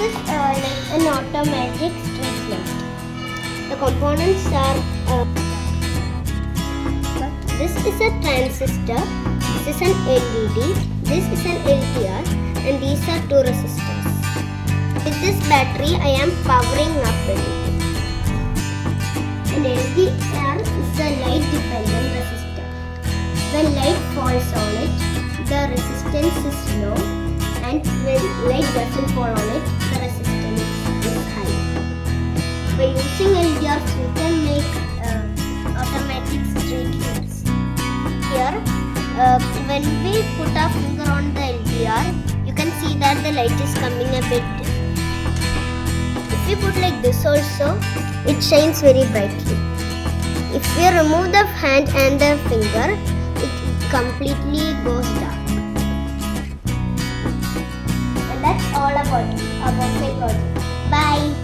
is like an automatic street lamp. The components are this is a transistor, this is an LED, this is an LTR, and these are two resistors. With this battery I am powering up LED. An LDR is a light dependent resistor. When light falls on it, the resistance is low, and when light doesn't fall on it, the resistance is high. By using LDRs, we can make automatic street lamps. Here, when we put our finger on the LDR, you can see that the light is coming a bit dim. If we put like this also, it shines very brightly. If we remove the hand and the finger, it completely goes dark. And that's all about my project. Bye.